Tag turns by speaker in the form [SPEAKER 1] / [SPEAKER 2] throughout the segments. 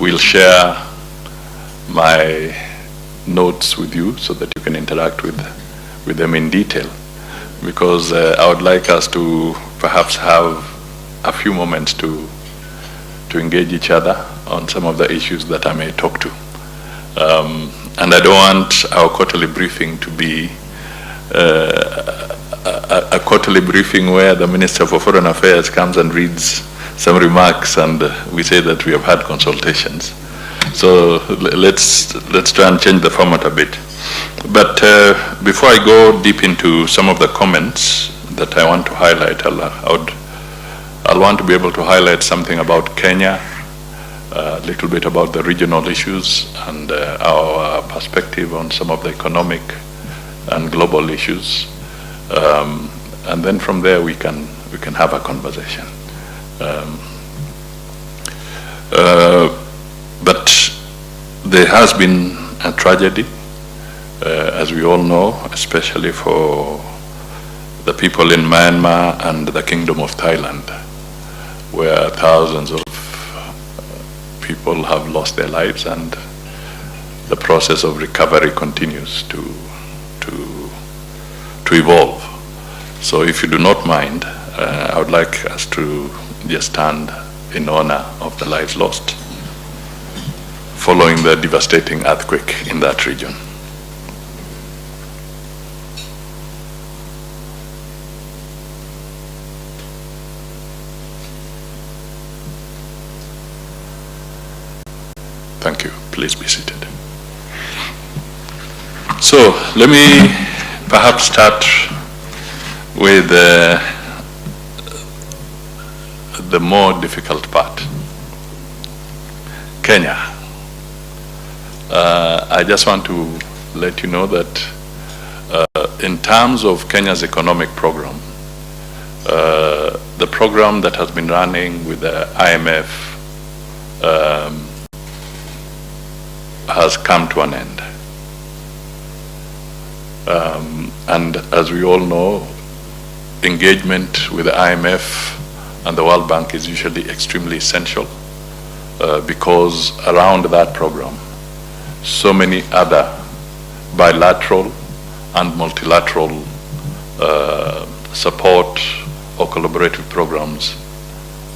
[SPEAKER 1] will share my notes with you so that you can interact with them in detail, because I would like us to perhaps have a few moments to engage each other on some of the issues that I may talk to. And I don't want our quarterly briefing to be a quarterly briefing where the Minister for Foreign Affairs comes and reads some remarks and we say that we have had consultations. So let's try and change the format a bit. But before I go deep into some of the comments that I want to highlight, I'll want to be able to highlight something about Kenya, a little bit about the regional issues and our perspective on some of the economic and global issues. And then from there we can have a conversation. But there has been a tragedy, as we all know, especially for the people in Myanmar and the Kingdom of Thailand, where thousands of people have lost their lives, and the process of recovery continues to evolve. So if you do not mind, I would like us to just stand in honor of the lives lost following the devastating earthquake in that region. Thank you. Please be seated. So let me perhaps start with the more difficult part. Kenya. I just want to let you know that in terms of Kenya's economic program, the program that has been running with the IMF has come to an end. And as we all know, engagement with the IMF and the World Bank is usually extremely essential because around that program, so many other bilateral and multilateral support or collaborative programs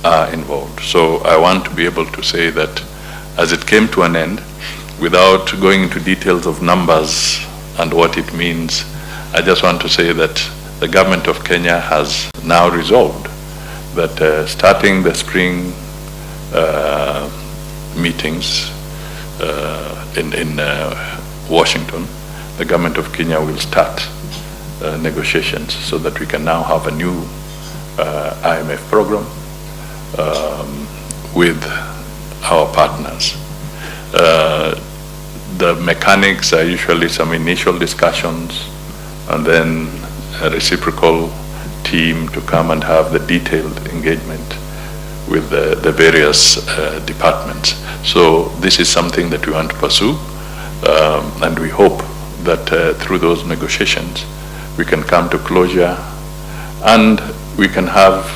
[SPEAKER 1] are involved. So I want to be able to say that as it came to an end, without going into details of numbers and what it means, I just want to say that the government of Kenya has now resolved that starting the spring meetings in Washington, the government of Kenya will start negotiations so that we can now have a new IMF program with our partners. The mechanics are usually some initial discussions and then a reciprocal team to come and have the detailed engagement with the various departments. So this is something that we want to pursue, and we hope that through those negotiations we can come to closure and we can have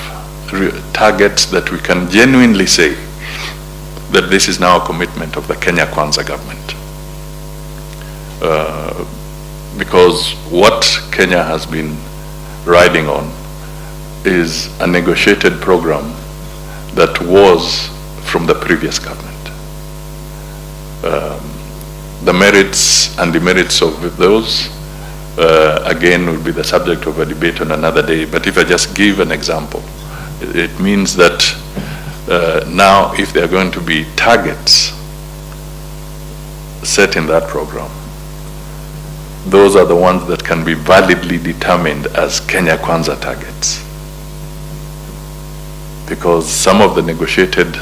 [SPEAKER 1] targets that we can genuinely say that this is now a commitment of the Kenya Kwanza government. Because what Kenya has been riding on is a negotiated program that was from the previous government. The merits and demerits of those, again, will be the subject of a debate on another day. But if I just give an example, it means that now if there are going to be targets set in that program, those are the ones that can be validly determined as Kenya Kwanza targets. Because some of the negotiated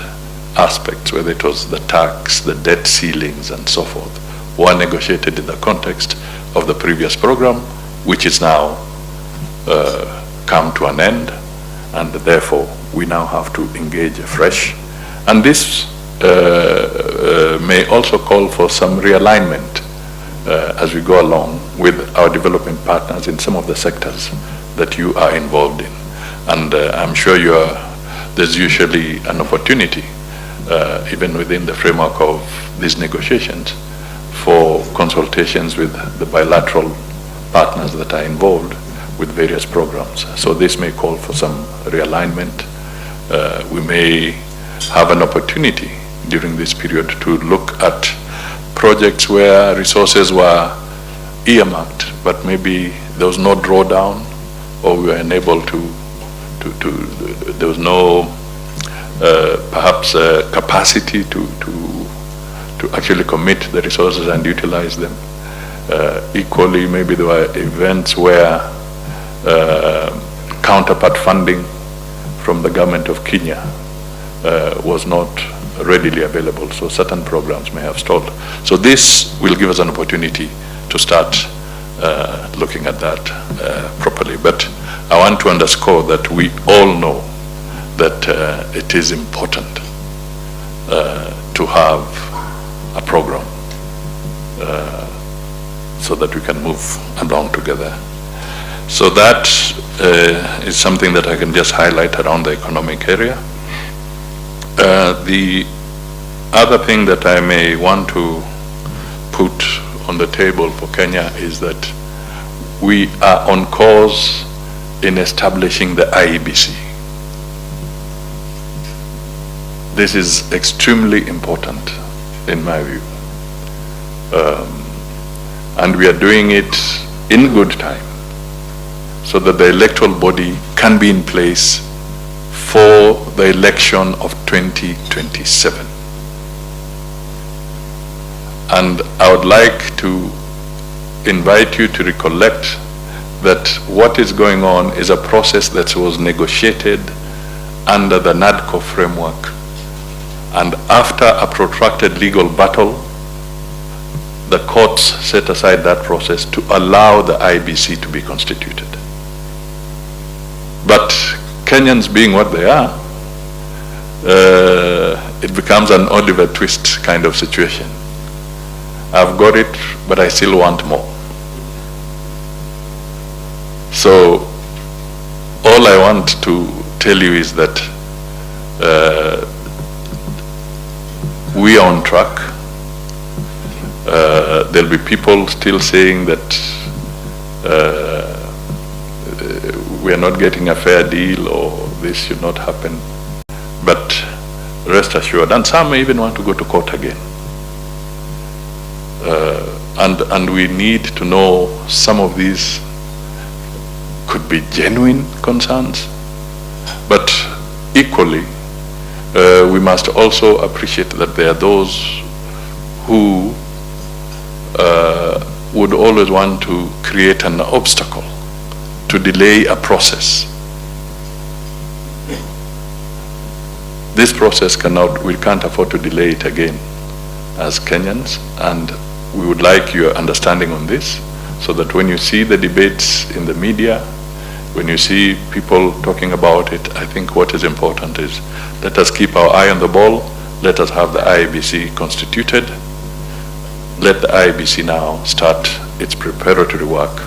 [SPEAKER 1] aspects, whether it was the tax, the debt ceilings, and so forth, were negotiated in the context of the previous program, which is now come to an end, and therefore we now have to engage afresh. And this may also call for some realignment as we go along with our development partners in some of the sectors that you are involved in. And I'm sure there's usually an opportunity even within the framework of these negotiations, for consultations with the bilateral partners that are involved with various programs. So this may call for some realignment. We may have an opportunity during this period to look at projects where resources were earmarked, but maybe there was no drawdown, or we were unable there was no perhaps capacity to actually commit the resources and utilize them. Equally, maybe there were events where counterpart funding from the government of Kenya was not readily available, so certain programs may have stalled. So this will give us an opportunity to start looking at that properly. But I want to underscore that we all know that it is important to have a program so that we can move along together. So that is something that I can just highlight around the economic area. The other thing that I may want to put on the table for Kenya is that we are on course in establishing the IEBC. This is extremely important in my view. And we are doing it in good time so that the electoral body can be in place for the election of 2027. And I would like to invite you to recollect that what is going on is a process that was negotiated under the NADCO framework. And after a protracted legal battle, the courts set aside that process to allow the IEBC to be constituted. But Kenyans being what they are, it becomes an Oliver Twist kind of situation. I've got it, but I still want more. So all I want to tell you is that we are on track. There'll be people still saying that we are not getting a fair deal or this should not happen. But rest assured, and some may even want to go to court again. And we need to know some of these could be genuine concerns, but equally, we must also appreciate that there are those who would always want to create an obstacle to delay a process. This process we can't afford to delay it again as Kenyans, and we would like your understanding on this, so that when you see the debates in the media, when you see people talking about it, I think what is important is let us keep our eye on the ball, let us have the IEBC constituted, let the IEBC now start its preparatory work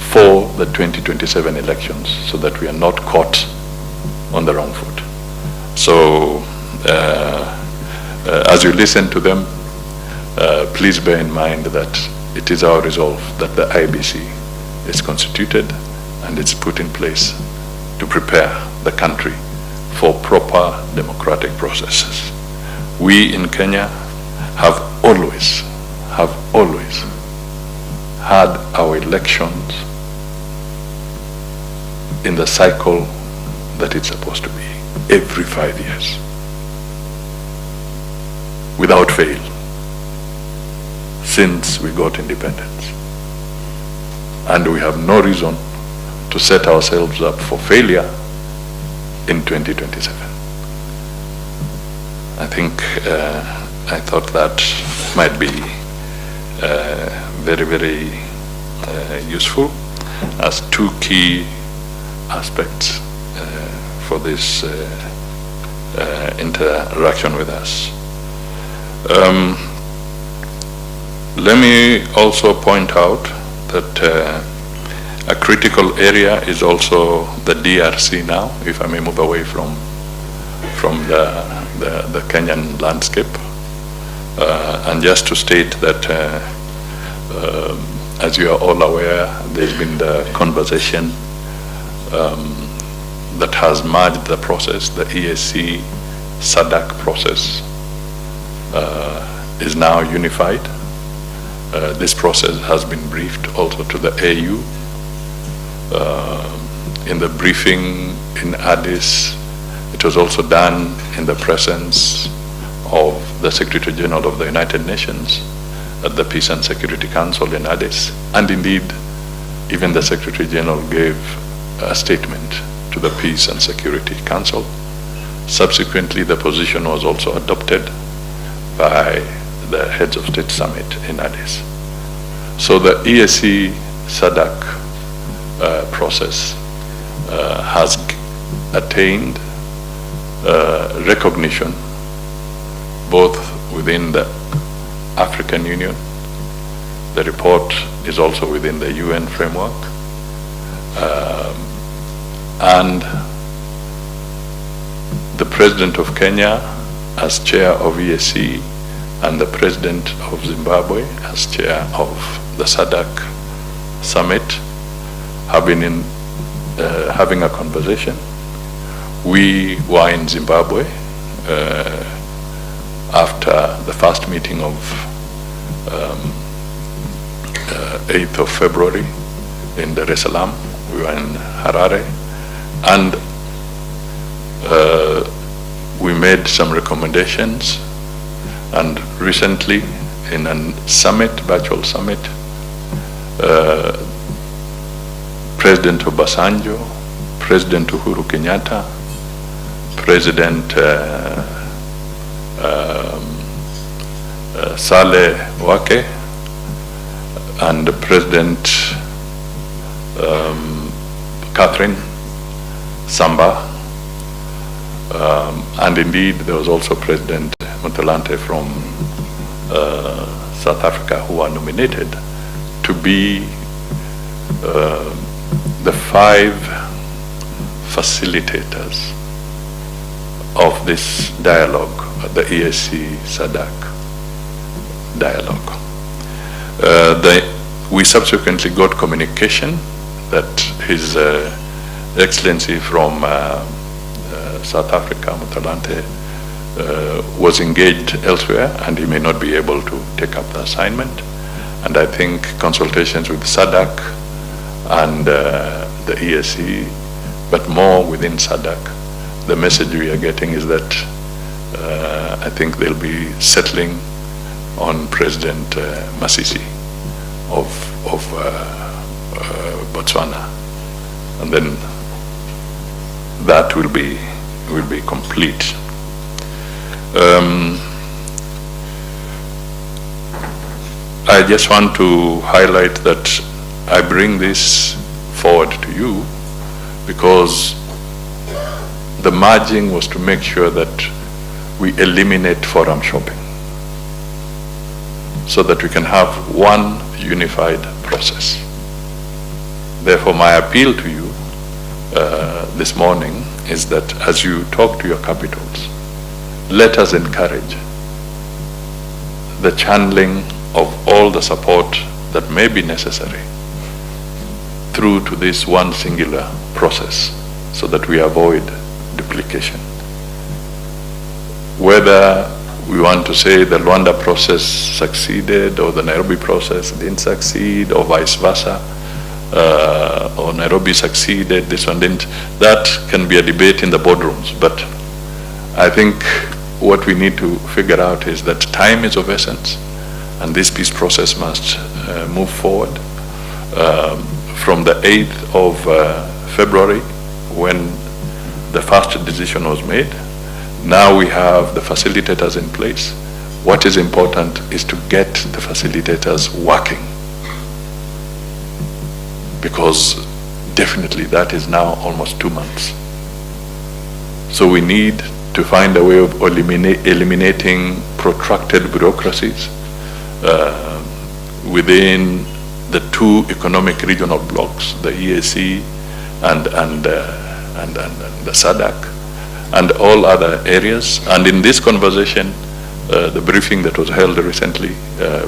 [SPEAKER 1] for the 2027 elections so that we are not caught on the wrong foot. So as you listen to them, please bear in mind that it is our resolve that the IEBC is constituted and it's put in place to prepare the country for proper democratic processes. We in Kenya have always had our elections in the cycle that it's supposed to be, every 5 years, without fail, since we got independence. And we have no reason to set ourselves up for failure in 2027. I think I thought that might be very, very useful as two key aspects for this interaction with us. Let me also point out that a critical area is also the DRC now, if I may move away from the the Kenyan landscape. And just to state that, as you are all aware, there's been the conversation that has merged the process. The EAC SADC process is now unified. This process has been briefed also to the AU. In the briefing in Addis, it was also done in the presence of the Secretary General of the United Nations at the Peace and Security Council in Addis. And indeed, even the Secretary General gave a statement to the Peace and Security Council. Subsequently, the position was also adopted by the Heads of State Summit in Addis. So the EAC SADC process has attained recognition both within the African Union. The report is also within the UN framework. And the President of Kenya as chair of EAC and the President of Zimbabwe as chair of the SADC summit have been having a conversation. We were in Zimbabwe after the first meeting of 8th of February in Dar es Salaam. We were in Harare, and we made some recommendations. And recently, in a summit, virtual summit, President Obasanjo, President Uhuru Kenyatta, President Saleh Wake, and President Catherine Samba, and indeed there was also President Mothalante from South Africa, who are nominated to be the 5 facilitators of this dialogue, the EAC SADC dialogue. We subsequently got communication that His Excellency from South Africa, Mothalante, was engaged elsewhere and he may not be able to take up the assignment. And I think consultations with SADC and the EAC, but more within SADC, the message we are getting is that I think they'll be settling on President Masisi of Botswana, and then that will be complete. I just want to highlight that I bring this forward to you because the merging was to make sure that we eliminate forum shopping so that we can have one unified process. Therefore, my appeal to you this morning is that as you talk to your capitals, let us encourage the channeling of all the support that may be necessary through to this one singular process so that we avoid duplication. Whether we want to say the Luanda process succeeded or the Nairobi process didn't succeed or vice versa, or Nairobi succeeded, this one didn't, that can be a debate in the boardrooms. But I think what we need to figure out is that time is of essence and this peace process must move forward. From the 8th of February, when the first decision was made, now we have the facilitators in place. What is important is to get the facilitators working, because definitely that is now almost 2 months. So we need to find a way of eliminating protracted bureaucracies within the 2 economic regional blocks, the EAC and the SADC, and all other areas. And in this conversation, the briefing that was held recently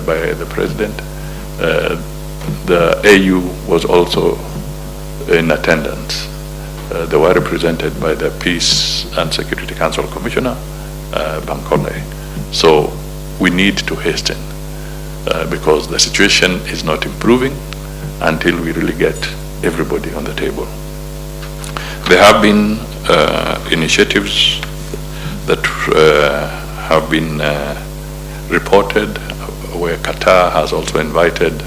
[SPEAKER 1] by the President, the AU was also in attendance. They were represented by the Peace and Security Council Commissioner, Bankole. So we need to hasten because the situation is not improving until we really get everybody on the table. There have been initiatives that have been reported where Qatar has also invited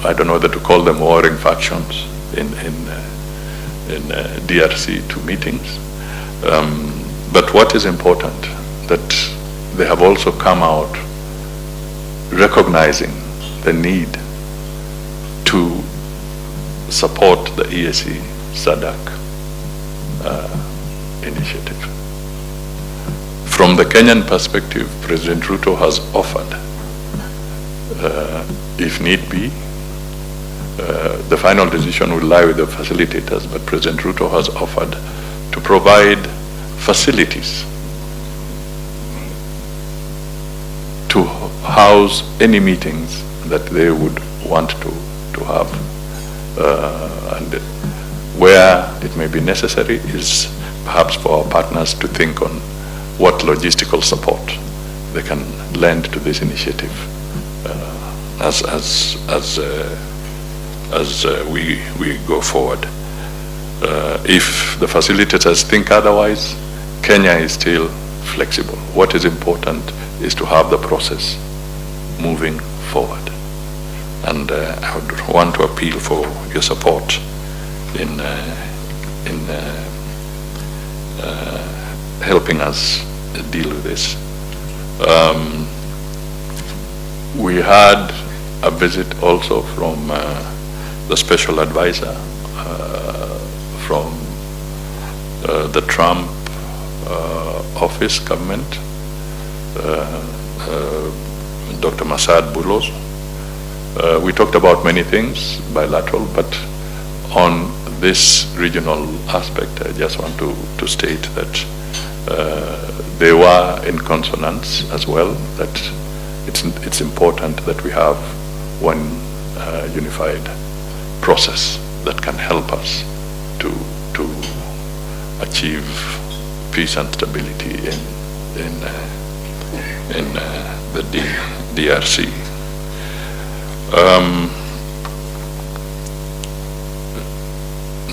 [SPEAKER 1] I don't know whether to call them warring factions in DRC to meetings. But what is important, that they have also come out recognizing the need to support the EAC SADC initiative. From the Kenyan perspective, President Ruto has offered, if need be, the final decision will lie with the facilitators, but President Ruto has offered to provide facilities to house any meetings that they would want to have. And where it may be necessary is perhaps for our partners to think on what logistical support they can lend to this initiative as we go forward. If the facilitators think otherwise, Kenya is still flexible. What is important is to have the process moving forward. And I would want to appeal for your support in helping us deal with this. We had a visit also from the special advisor from the Trump office government, Dr. Masad Bulos. We talked about many things, bilateral, but on this regional aspect, I just want to state that they were in consonance as well, that it's important that we have one unified process that can help us to achieve peace and stability in the DRC.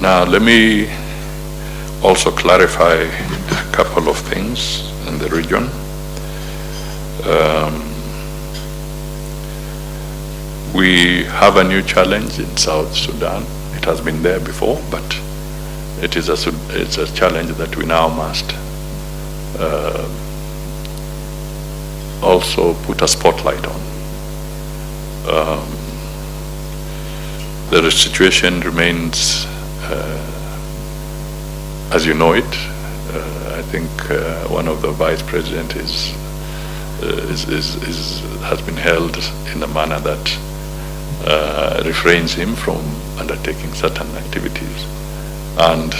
[SPEAKER 1] Now let me also clarify a couple of things in the region. We have a new challenge in South Sudan. It has been there before, but it's a challenge that we now must also put a spotlight on. The situation remains as you know it. I think one of the vice president has been held in a manner that refrains him from undertaking certain activities. And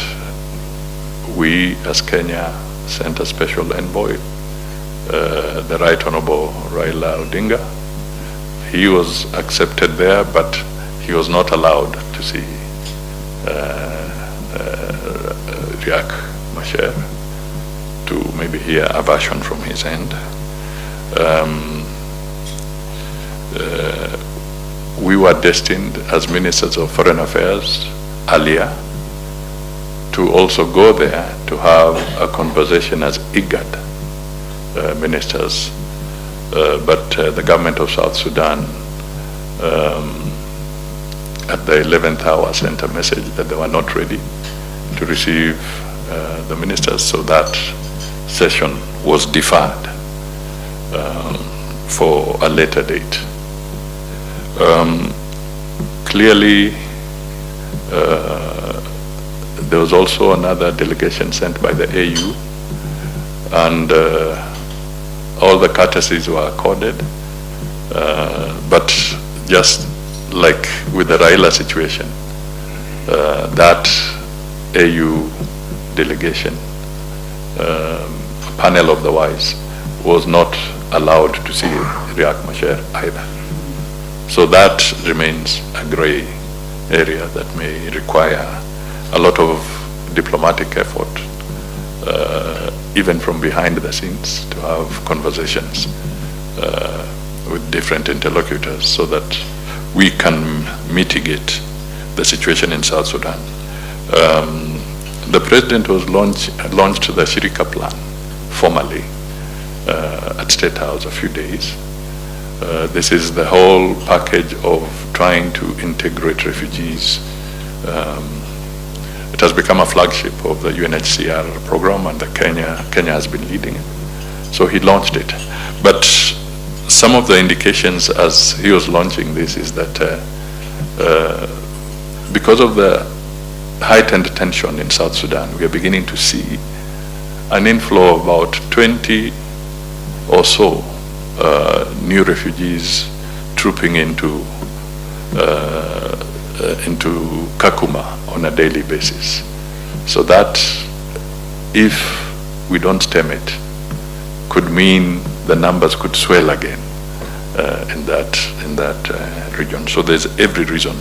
[SPEAKER 1] we, as Kenya, sent a special envoy, the Right Honorable Raila Odinga. He was accepted there, but he was not allowed to see Riek Machar, to maybe hear a version from his end. We were destined as Ministers of Foreign Affairs earlier to also go there to have a conversation as IGAD ministers, but the government of South Sudan at the 11th hour sent a message that they were not ready to receive the ministers, so that session was deferred for a later date. Clearly, there was also another delegation sent by the AU, and all the courtesies were accorded, but just like with the Raila situation, that AU delegation, panel of the wise, was not allowed to see Riek Machar either. So that remains a gray area that may require a lot of diplomatic effort, even from behind the scenes, to have conversations with different interlocutors so that we can mitigate the situation in South Sudan. The president was launched the Shirika plan formally at State House a few days. This is the whole package of trying to integrate refugees. It has become a flagship of the UNHCR program, and Kenya has been leading it. So he launched it. But some of the indications as he was launching this is that because of the heightened tension in South Sudan, we are beginning to see an inflow of about 20 or so new refugees trooping into Kakuma on a daily basis. So that, if we don't stem it, could mean the numbers could swell again in that region. So there's every reason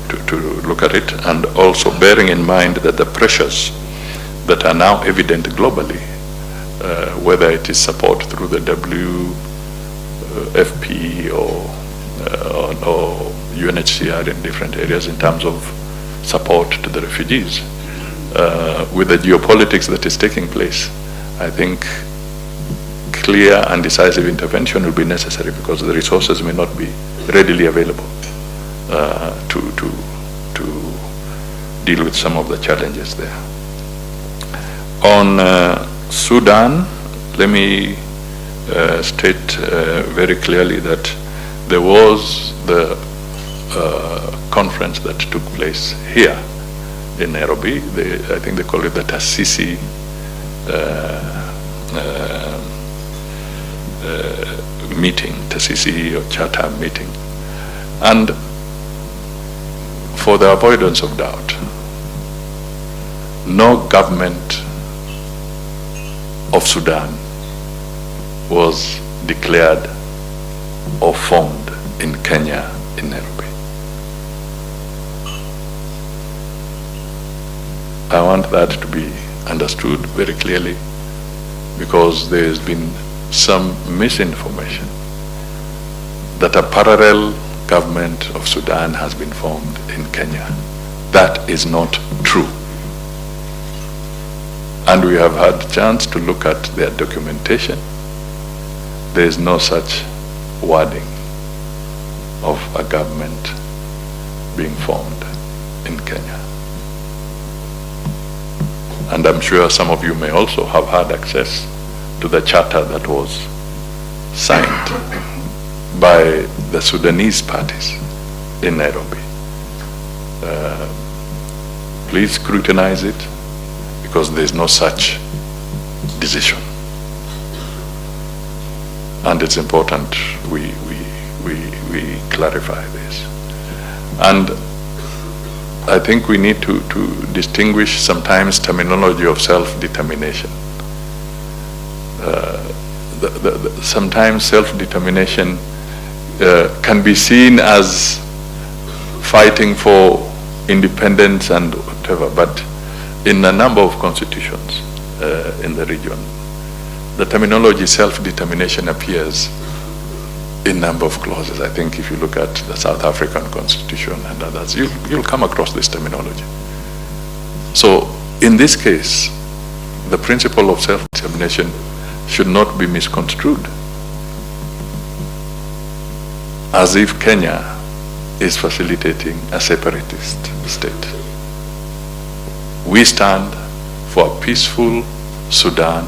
[SPEAKER 1] to look at it, and also bearing in mind that the pressures that are now evident globally, whether it is support through the WFP or UNHCR in different areas in terms of support to the refugees, with the geopolitics that is taking place, I think clear and decisive intervention will be necessary because the resources may not be readily available to deal with some of the challenges there. On Sudan, let me state very clearly that there was the conference that took place here in Nairobi. I think they call it the Taasisi meeting, Taasisi or Charter meeting. And for the avoidance of doubt, no government of Sudan was declared or formed in Kenya, in Nairobi. I want that to be understood very clearly, because there has been some misinformation that a parallel government of Sudan has been formed in Kenya. That is not true. And we have had a chance to look at their documentation. There is no such wording of a government being formed in Kenya. And I'm sure some of you may also have had access to the charter that was signed by the Sudanese parties in Nairobi. Please scrutinize it, because there's no such decision. And it's important we clarify this. And I think we need to distinguish sometimes terminology of self-determination. Sometimes self-determination can be seen as fighting for independence and whatever, but in a number of constitutions in the region, the terminology self-determination appears in a number of clauses. I think if you look at the South African Constitution and others, you'll come across this terminology. So in this case, the principle of self-determination should not be misconstrued as if Kenya is facilitating a separatist state. We stand for a peaceful Sudan,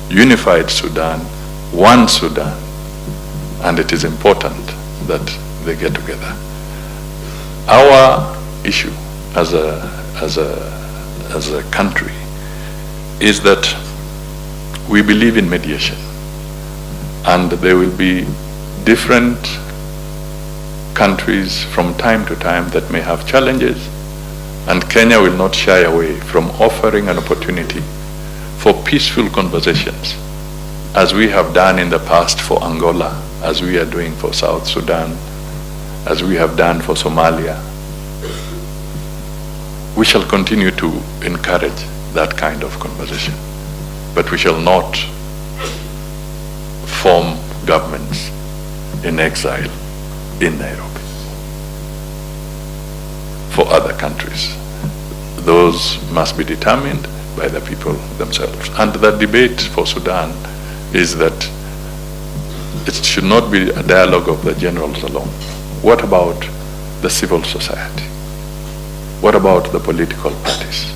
[SPEAKER 1] unified Sudan, one Sudan, and it is important that they get together. Our issue as a country is that we believe in mediation, and there will be different countries from time to time that may have challenges, and Kenya will not shy away from offering an opportunity for peaceful conversations, as we have done in the past for Angola, as we are doing for South Sudan, as we have done for Somalia. We shall continue to encourage that kind of conversation, but we shall not form governments in exile in Nairobi for other countries. Those must be determined by the people themselves. And the debate for Sudan is that it should not be a dialogue of the generals alone. What about the civil society? What about the political parties?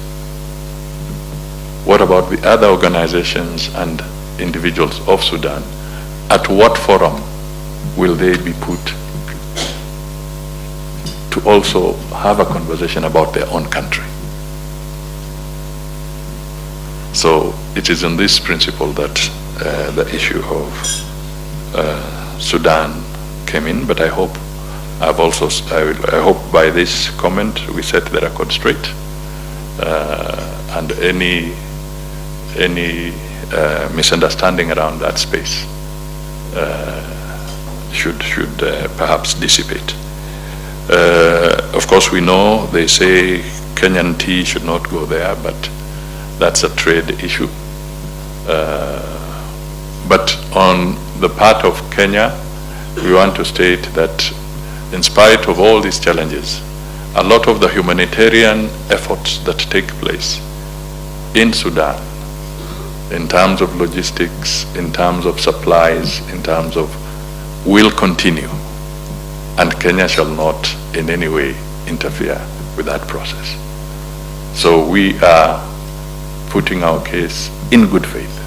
[SPEAKER 1] What about the other organizations and individuals of Sudan? At what forum will they be put to also have a conversation about their own country? So it is on this principle that the issue of Sudan came in, but I hope I hope by this comment we set the record straight, and any misunderstanding around that space should perhaps dissipate. Of course, we know they say Kenyan tea should not go there, but that's a trade issue. But on the part of Kenya, we want to state that in spite of all these challenges, a lot of the humanitarian efforts that take place in Sudan, in terms of logistics, in terms of supplies, in terms of, will continue. And Kenya shall not in any way interfere with that process. So we are putting our case in good faith,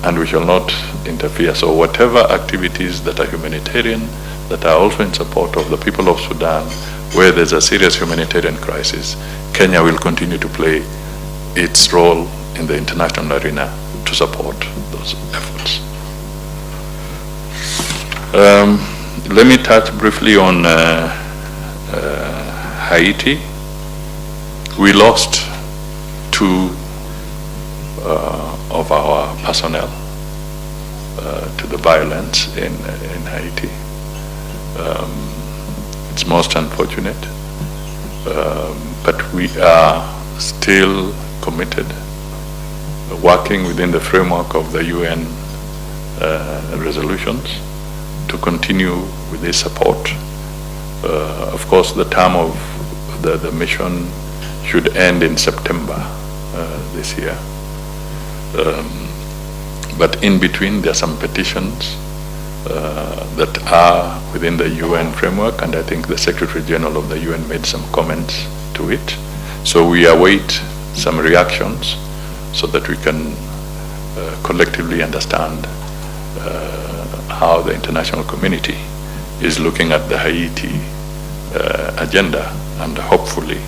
[SPEAKER 1] and we shall not interfere. So whatever activities that are humanitarian, that are also in support of the people of Sudan, where there's a serious humanitarian crisis, Kenya will continue to play its role in the international arena to support those efforts. Let me touch briefly on Haiti. We lost 2 of our personnel to the violence in Haiti. It's most unfortunate, but we are still committed, working within the framework of the UN resolutions to continue with this support. Of course, the term of the mission should end in September this year. But in between, there are some petitions that are within the UN framework, and I think the Secretary General of the UN made some comments to it. So we await some reactions so that we can collectively understand how the international community is looking at the Haiti agenda, and hopefully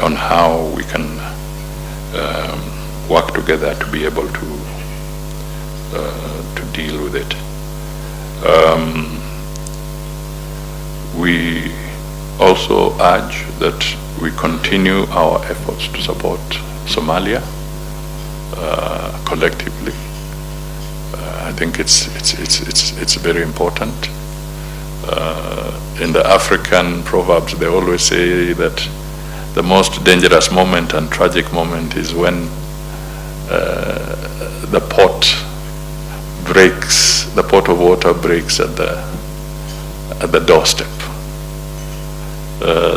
[SPEAKER 1] on how we can work together to be able to deal with it. We also urge that we continue our efforts to support Somalia collectively. I think it's very important. In the African proverbs, they always say that the most dangerous moment and tragic moment is when the pot of water breaks at the doorstep.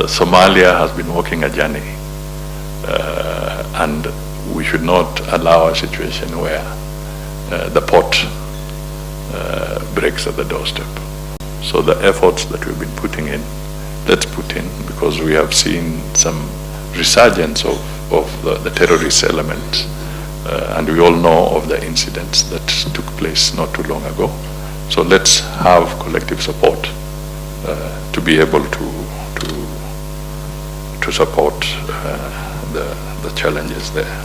[SPEAKER 1] Somalia has been walking a journey, and we should not allow a situation where the pot breaks at the doorstep. So the efforts that we've been putting in, let's put in, because we have seen some resurgence of the terrorist element, and we all know of the incidents that took place not too long ago. So let's have collective support to be able to support the challenges there.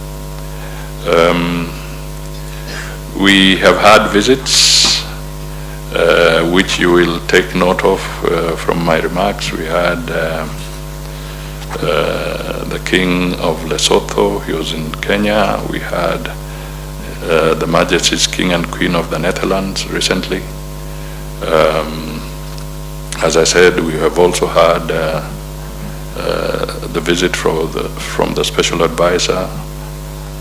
[SPEAKER 1] We have had visits which you will take note of from my remarks. We had the King of Lesotho, he was in Kenya. We had the Majesty's King and Queen of the Netherlands recently. As I said, we have also had the visit from the Special Advisor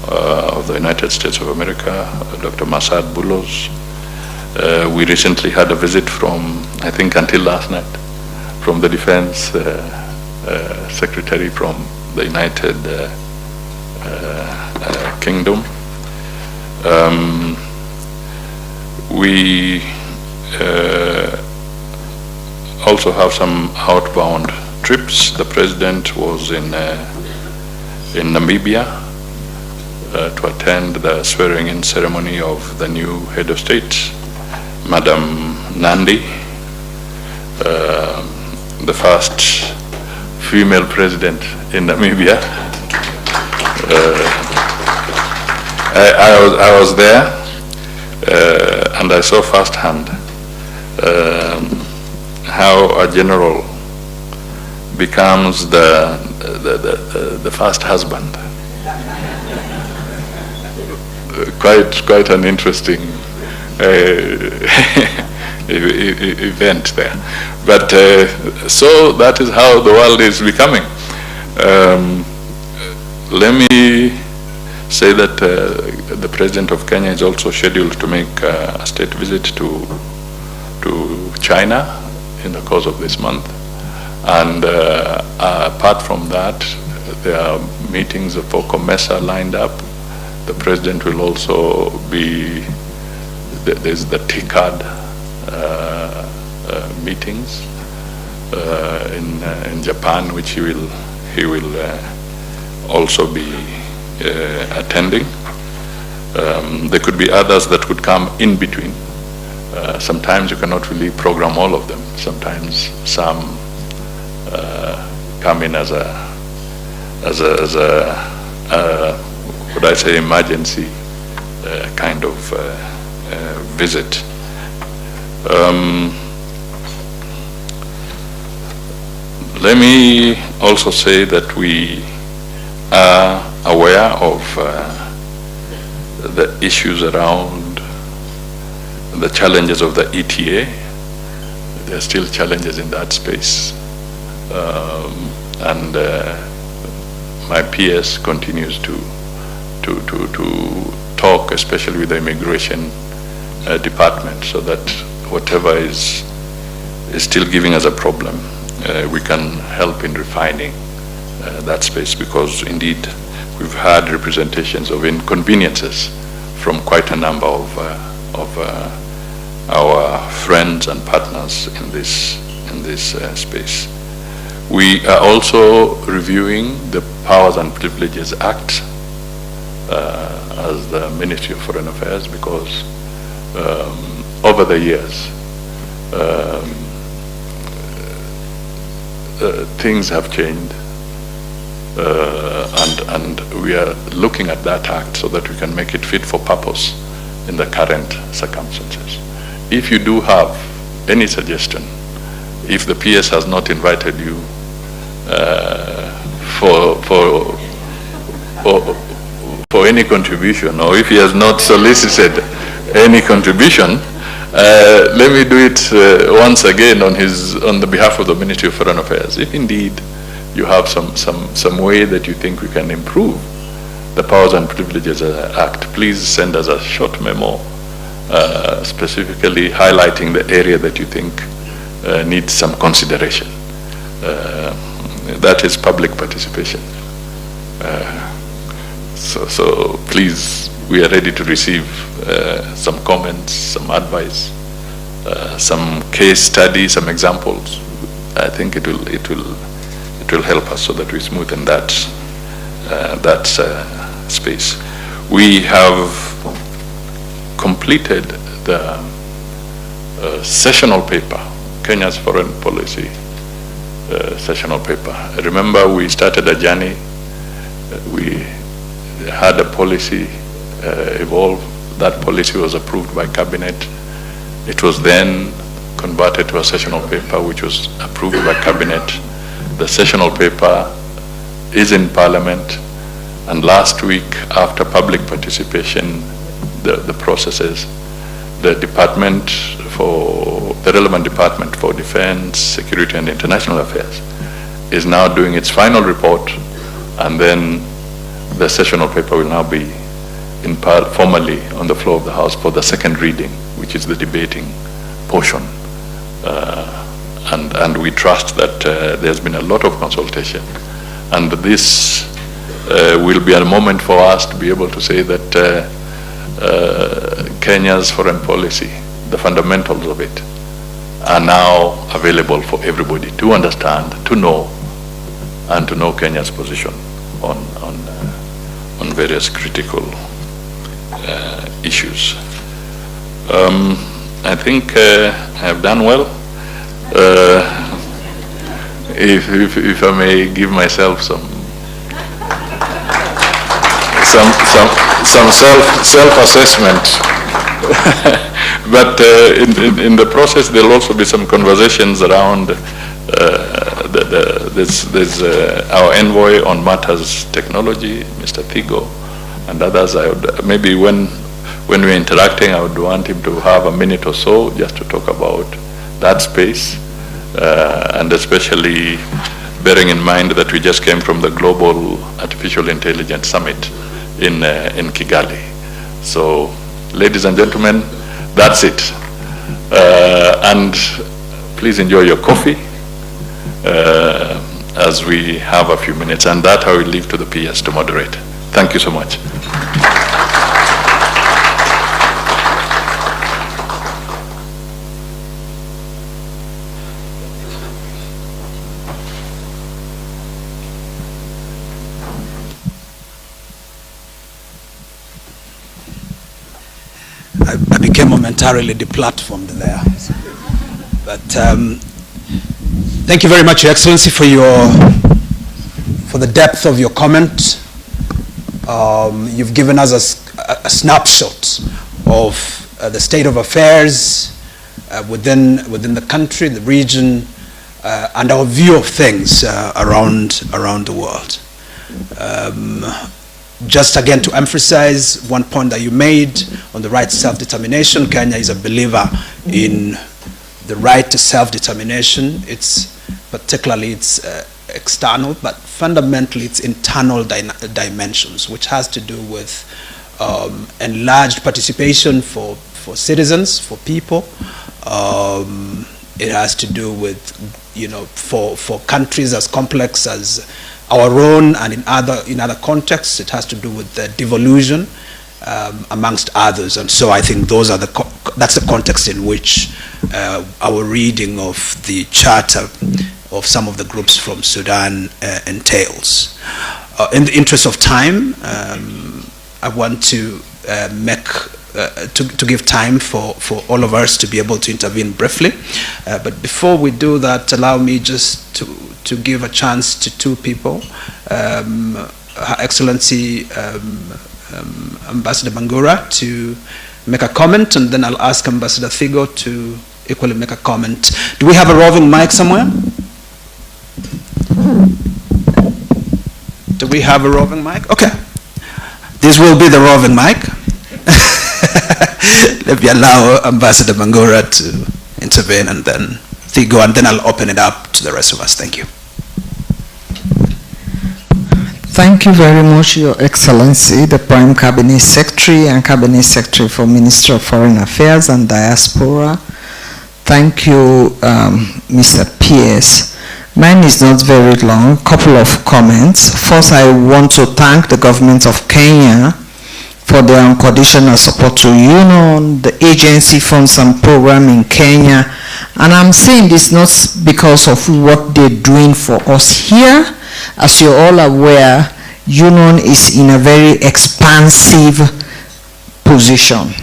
[SPEAKER 1] of the United States of America, Dr. Masad Boulos. We recently had a visit from, I think until last night, from the Defense Secretary from the United Kingdom. We also have some outbound trips. The President was in Namibia to attend the swearing-in ceremony of the new head of state, Madam Nandi, the first female president in Namibia. I was there, and I saw firsthand how a general becomes the first husband. Quite an interesting event there. But so that is how the world is becoming. Let me say that the President of Kenya is also scheduled to make a state visit to China in the course of this month. And apart from that, there are meetings for COMESA lined up. The President will also be, there's the TICAD meetings in Japan, which he will also be attending. There could be others that would come in between. Sometimes you cannot really program all of them. Sometimes some come in as a would I say emergency kind of visit. Let me also say that we are aware of the issues around the challenges of the ETA. There are still challenges in that space. And my PS continues to talk, especially with the immigration department, so that whatever is still giving us a problem, we can help in refining that space, because indeed we've had representations of inconveniences from quite a number of our friends and partners in this space. We are also reviewing the Powers and Privileges Act as the Ministry of Foreign Affairs, because over the years things have changed, and we are looking at that act so that we can make it fit for purpose in the current circumstances. If you do have any suggestion, if the PS has not invited you for any contribution, or if he has not solicited any contribution, let me do it once again on the behalf of the Ministry of Foreign Affairs. If indeed you have some way that you think we can improve the Powers and Privileges Act, please send us a short memo specifically highlighting the area that you think needs some consideration. That is public participation. So please, we are ready to receive some comments, some advice, some case studies, some examples. I think it will help us so that we smoothen that space. We have completed the sessional paper, Kenya's foreign policy sessional paper. Remember, we started a journey. We had a policy evolve. That policy was approved by cabinet. It was then converted to a sessional paper which was approved by Cabinet. The sessional paper is in Parliament, and last week, after public participation, the processes, the relevant department for Defense, Security and International Affairs is now doing its final report, and then the sessional paper will now be formally on the floor of the House for the second reading, which is the debating portion. And we trust that there's been a lot of consultation, and this will be a moment for us to be able to say that Kenya's foreign policy, the fundamentals of it, are now available for everybody to understand, to know, and to know Kenya's position on various critical issues. I think I have done well. If I may give myself some self-assessment, but in the process there'll also be some conversations around there's our envoy on matters technology, Mr. Thigo, and others. I would, maybe when we're interacting, I would want him to have a minute or so just to talk about that space, and especially bearing in mind that we just came from the Global Artificial Intelligence Summit in Kigali. So, ladies and gentlemen, that's it. And please enjoy your coffee as we have a few minutes, and that I will leave to the PS to moderate. Thank you so much.
[SPEAKER 2] I became momentarily deplatformed there. But thank you very much, Your Excellency, for the depth of your comment. You've given us a snapshot of the state of affairs within the country, the region, and our view of things around the world. Just again to emphasize one point that you made on the right to self-determination, Kenya is a believer in the right to self-determination. It's particularly its external, but fundamentally its internal dimensions, which has to do with enlarged participation for citizens, for people. It has to do with, for countries as complex as our own, and in other contexts, it has to do with the devolution, amongst others. And so I think that's the context in which our reading of the charter of some of the groups from Sudan entails. In the interest of time, I want to to give time for all of us to be able to intervene briefly. But before we do that, allow me just to give a chance to two people. Her Excellency Ambassador Bangura to make a comment, and then I'll ask Ambassador Thigo to equally make a comment. Do we have a roving mic somewhere? Do we have a roving mic? Okay. This will be the roving mic. Let me allow Ambassador Bangura to intervene, and then Thigo, and then I'll open it up to the rest of us. Thank you.
[SPEAKER 3] Thank you very much, Your Excellency, the Prime Cabinet Secretary and Cabinet Secretary for Ministry of Foreign Affairs and Diaspora. Thank you, Mr. Pierce. Mine is not very long, couple of comments. First, I want to thank the government of Kenya for their unconditional support to UNON, the agency funds and program in Kenya. And I'm saying this not because of what they're doing for us here. As you're all aware, UNON is in a very expansive position.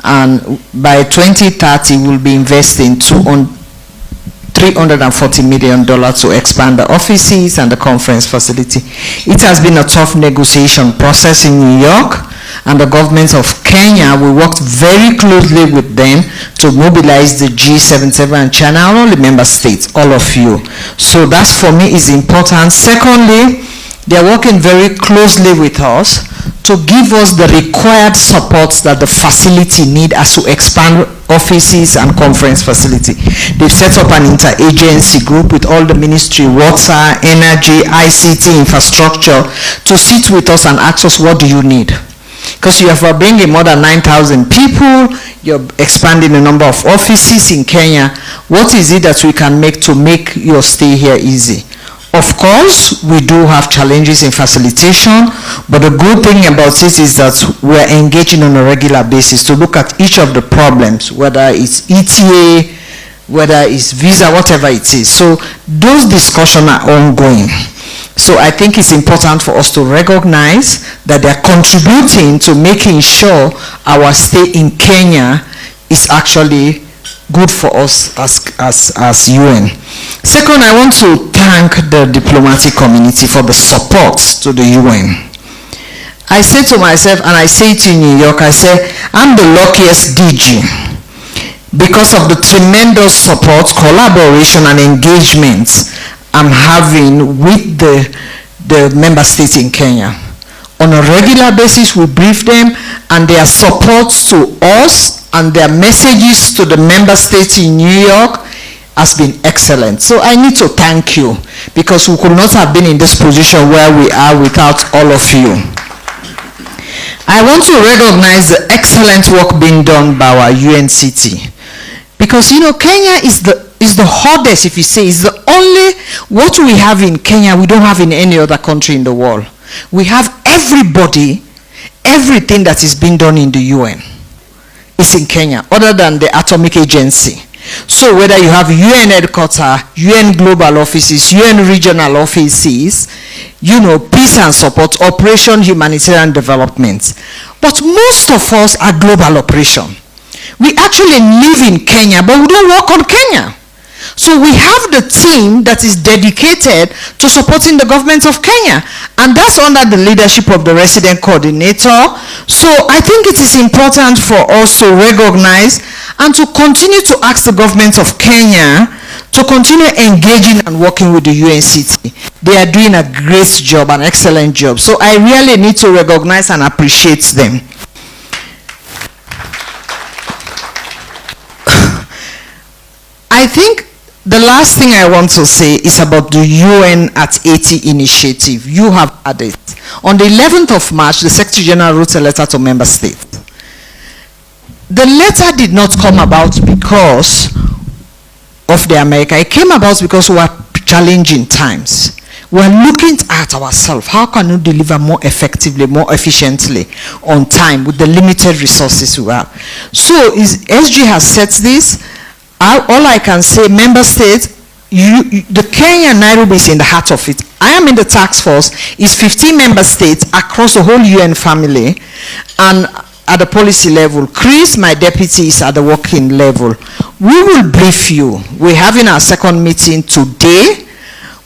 [SPEAKER 3] And by 2030, we'll be investing $340 million to expand the offices and the conference facility. It has been a tough negotiation process in New York, and the government of Kenya. We worked very closely with them to mobilize the G77 and China, not only member states, all of you. So that for me is important. Secondly, they are working very closely with us to give us the required support that the facility need as to expand offices and conference facility. They've set up an interagency group with all the ministry, water, energy, ICT, infrastructure, to sit with us and ask us, what do you need? Because you have bringing more than 9,000 people, you're expanding the number of offices in Kenya. What is it that we can make to make your stay here easy? Of course, we do have challenges in facilitation, but the good thing about it is that we're engaging on a regular basis to look at each of the problems, whether it's ETA, whether it's visa, whatever it is. So those discussions are ongoing. So I think it's important for us to recognize that they're contributing to making sure our stay in Kenya is actually good for us as UN. Second, I want to thank the diplomatic community for the support to the UN. I say to myself, and I say it in New York, I say, I'm the luckiest DG because of the tremendous support, collaboration, and engagement I'm having with the member states in Kenya. On a regular basis, we brief them, and their support to us and their messages to the member states in New York has been excellent. So I need to thank you, because we could not have been in this position where we are without all of you. I want to recognize the excellent work being done by our UNCT, because you know Kenya is the hardest, if you say, is the only, what we have in Kenya we don't have in any other country in the world. We have everybody, everything that is being done in the UN is in Kenya, other than the Atomic Agency. So whether you have UN headquarters, UN global offices, UN regional offices, you know, peace and support, operation humanitarian development. But most of us are global operation. We actually live in Kenya, but we don't work on Kenya. So we have the team that is dedicated to supporting the government of Kenya, and that's under the leadership of the resident coordinator. So I think it is important for us to recognize and to continue to ask the government of Kenya to continue engaging and working with the UNCT. They are doing a great job, an excellent job. So I really need to recognize and appreciate them. I think the last thing I want to say is about the UN at 80 initiative. You have had it. On the 11th of March, the Secretary General wrote a letter to member states. The letter did not come about because of the America. It came about because we are challenging times. We are looking at ourselves. How can we deliver more effectively, more efficiently, on time with the limited resources we have? So SG has set this. All I can say, member states, the Kenya Nairobi is in the heart of it. I am in the task force. It's 15 member states across the whole UN family, and at the policy level. Chris, my deputy, is at the working level. We will brief you. We're having our second meeting today,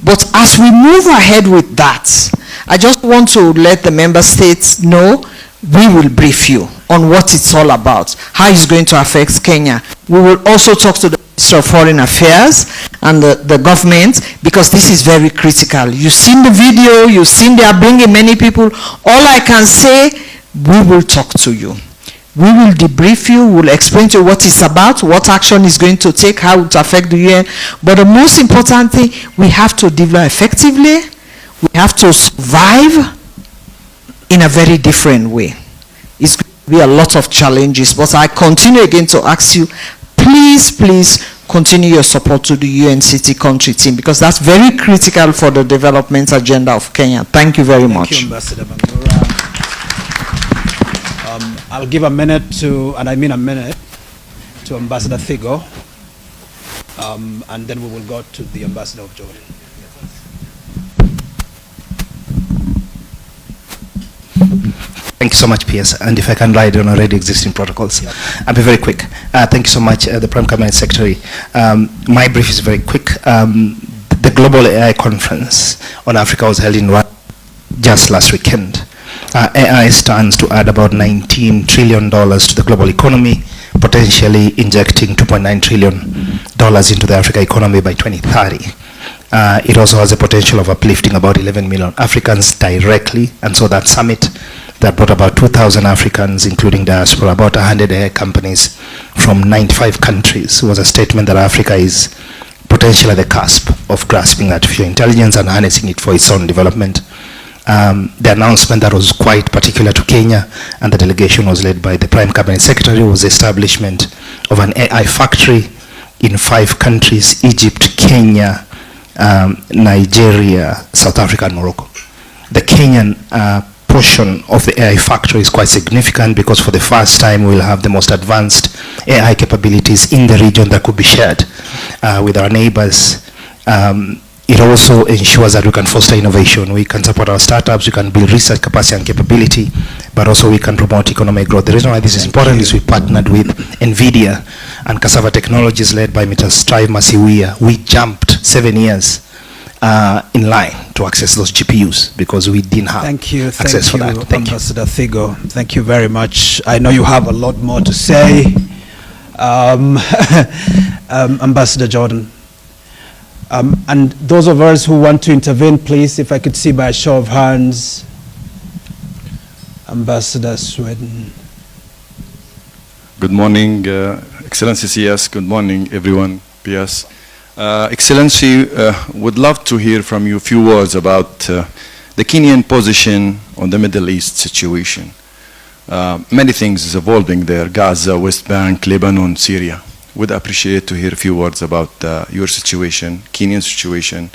[SPEAKER 3] but as we move ahead with that, I just want to let the member states know we will brief you on what it's all about, how it's going to affect Kenya. We will also talk to the Minister of Foreign Affairs and the government, because this is very critical. You've seen the video, you've seen they are bringing many people. All I can say, we will talk to you. We will debrief you, we'll explain to you what it's about, what action is going to take, how it will affect the UN. But the most important thing, we have to deliver effectively, we have to survive in a very different way. It's going to be a lot of challenges, but I continue again to ask you, please continue your support to the UNCT country team, because that's very critical for the development agenda of Kenya. Thank you very much.
[SPEAKER 2] Thank you, Ambassador Bangura. I'll give a minute to, and I mean a minute, to Ambassador Thigo, and then we will go to the Ambassador of Jordan.
[SPEAKER 4] Thank you so much, PS. And if I can ride on already existing protocols, yep. I'll be very quick. Thank you so much, the Prime Cabinet Secretary. My brief is very quick. The Global AI Conference on Africa was held in Rwanda just last weekend. AI stands to add about $19 trillion to the global economy, potentially injecting $2.9 trillion into the Africa economy by 2030. It also has the potential of uplifting about 11 million Africans directly, and so that summit that brought about 2,000 Africans, including diaspora, about 100 AI companies from 95 countries, was a statement that Africa is potentially at the cusp of grasping artificial intelligence and harnessing it for its own development. The announcement that was quite particular to Kenya, and the delegation was led by the Prime Cabinet Secretary, was the establishment of an AI factory in 5 countries: Egypt, Kenya, Nigeria, South Africa, and Morocco. The Kenyan portion of the AI factory is quite significant because for the first time we'll have the most advanced AI capabilities in the region that could be shared with our neighbors. It also ensures that we can foster innovation. We can support our startups, we can build research capacity and capability, but also we can promote economic growth. The reason why this is important is we partnered with NVIDIA and Cassava Technologies led by Mr. Strive Masiwia. We jumped 7 years in line to access those GPUs because we didn't have access for that. Thank you,
[SPEAKER 2] Ambassador Thigo. Thank you very much. I know you have a lot more to say. Ambassador Jordan. And those of us who want to intervene, please, if I could see by a show of hands. Ambassador Sweden.
[SPEAKER 5] Good morning, Excellency CS. Good morning, everyone, PS. Excellency, would love to hear from you a few words about the Kenyan position on the Middle East situation. Many things is evolving there: Gaza, West Bank, Lebanon, Syria. Would appreciate to hear a few words about your situation, Kenyan situation,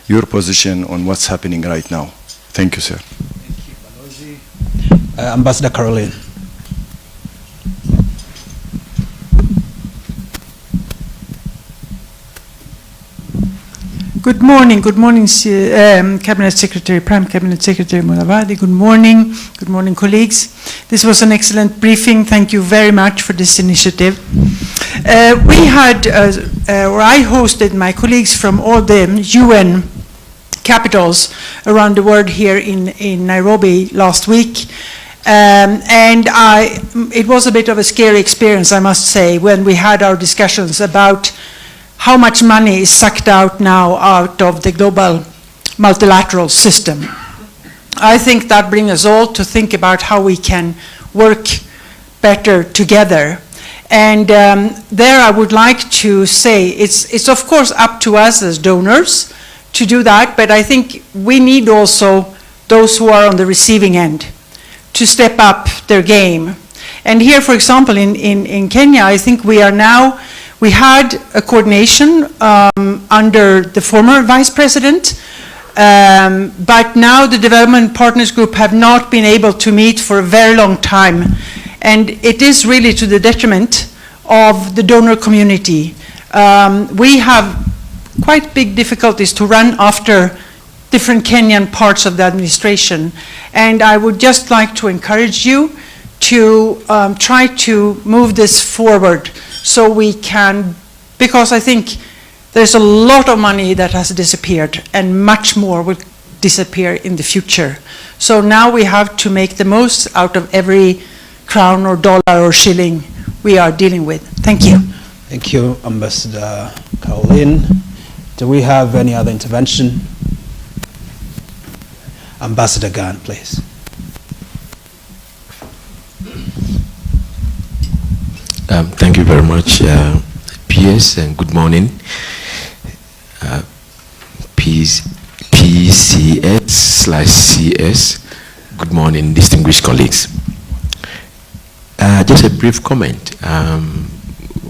[SPEAKER 5] your position on what's happening right now. Thank you, sir.
[SPEAKER 2] Thank you, Balozi. Ambassador Caroline.
[SPEAKER 6] Good morning, Cabinet Secretary, Prime Cabinet Secretary Mudavadi. Good morning, colleagues. This was an excellent briefing. Thank you very much for this initiative. We had, or I hosted my colleagues from all the UN capitals around the world here in Nairobi last week. And it was a bit of a scary experience, I must say, when we had our discussions about how much money is sucked out now out of the global multilateral system. I think that brings us all to think about how we can work better together. And there I would like to say it's of course up to us as donors to do that, but I think we need also those who are on the receiving end to step up their game. And here, for example, in Kenya, I think we had a coordination under the former Vice President, but now the Development Partners Group have not been able to meet for a very long time. And it is really to the detriment of the donor community. We have quite big difficulties to run after different Kenyan parts of the administration. And I would just like to encourage you to try to move this forward so we can, because I think there's a lot of money that has disappeared and much more will disappear in the future. So now we have to make the most out of every crown or dollar or shilling we are dealing with. Thank you.
[SPEAKER 2] Thank you, Ambassador Caroline. Do we have any other intervention? Ambassador Gan, please.
[SPEAKER 7] Thank you very much, PS, and good morning. PCS/CS. Good morning, distinguished colleagues. Just a brief comment.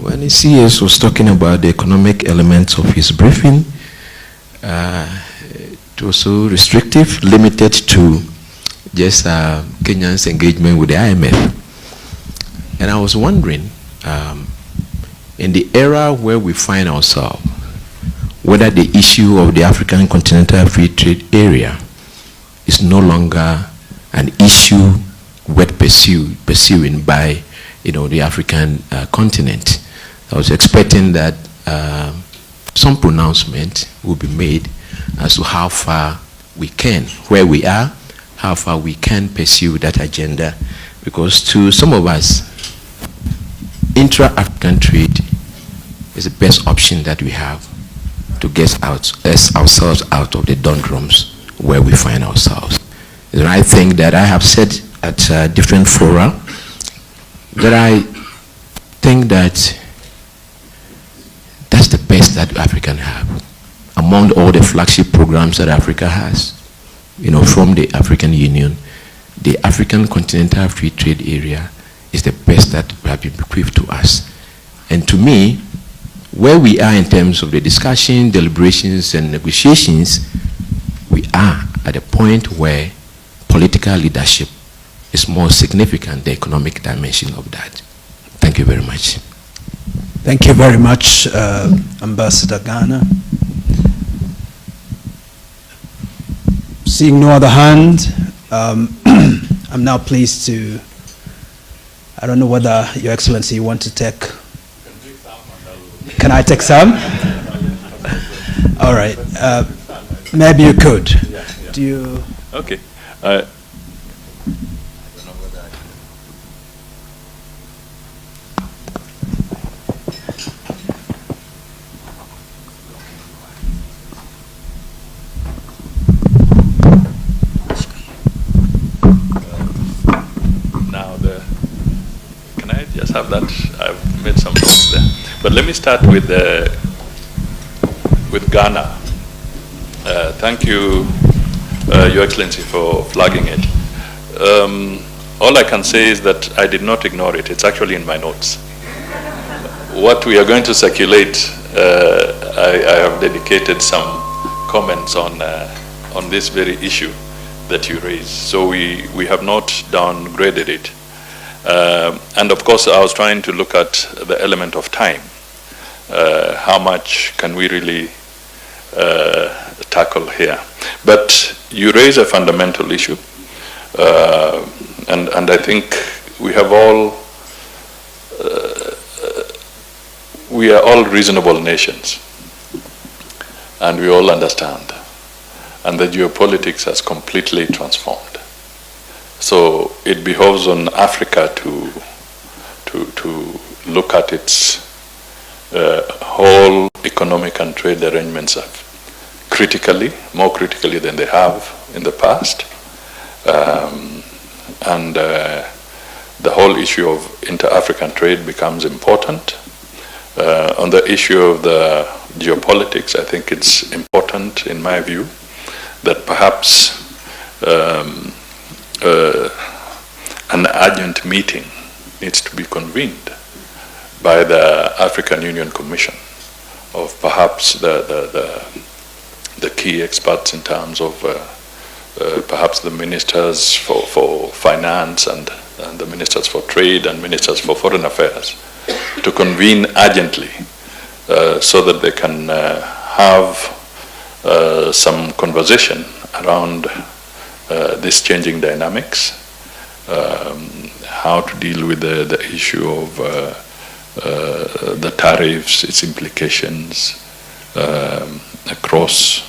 [SPEAKER 7] When the CS was talking about the economic elements of his briefing, it was so restrictive, limited to just Kenya's engagement with the IMF. And I was wondering, in the era where we find ourselves, whether the issue of the African Continental Free Trade Area is no longer an issue worth pursuing by, the African continent. I was expecting that some pronouncement will be made as to how far we can, where we are, how far we can pursue that agenda, because to some of us, intra-African trade is the best option that we have to get ourselves out of the doldrums where we find ourselves. And I think that I have said at different fora that I think that that's the best that Africa can have. Among all the flagship programs that Africa has, from the African Union, the African Continental Free Trade Area is the best that have been bequeathed to us. And to me, where we are in terms of the discussion, deliberations, and negotiations, we are at a point where political leadership is more significant, the economic dimension of that. Thank you very much.
[SPEAKER 2] Thank you very much, Ambassador Ghana. Seeing no other hand, I'm now pleased to, I don't know whether Your Excellency you want to take. Can I take some? All right. Maybe you could. Do you?
[SPEAKER 1] Okay. Have that. I've made some notes there, but let me start with Ghana. Thank you, Your Excellency, for flagging it. All I can say is that I did not ignore it. It's actually in my notes. What we are going to circulate, I have dedicated some comments on this very issue that you raised. So we have not downgraded it. And of course, I was trying to look at the element of time. How much can we really tackle here? But you raise a fundamental issue, and I think we have we are all reasonable nations, and we all understand, and the geopolitics has completely transformed. So it behoves on Africa to look at its whole economic and trade arrangements critically, more critically than they have in the past. And the whole issue of inter-African trade becomes important. On the issue of the geopolitics, I think it's important, in my view, that perhaps an urgent meeting needs to be convened by the African Union Commission of perhaps the key experts in terms of perhaps the ministers for finance and the ministers for trade and ministers for foreign affairs to convene urgently so that they can have some conversation around this changing dynamics, how to deal with the issue of the tariffs, its implications across,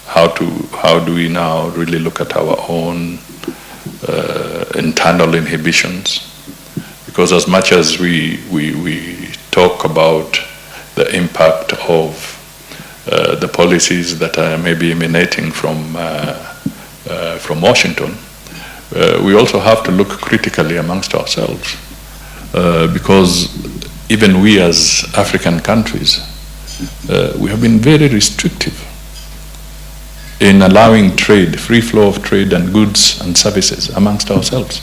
[SPEAKER 1] how do we now really look at our own internal inhibitions, because as much as we talk about the impact of the policies that are maybe emanating from Washington, we also have to look critically amongst ourselves, because even we as African countries, we have been very restrictive in allowing trade, free flow of trade and goods and services amongst ourselves.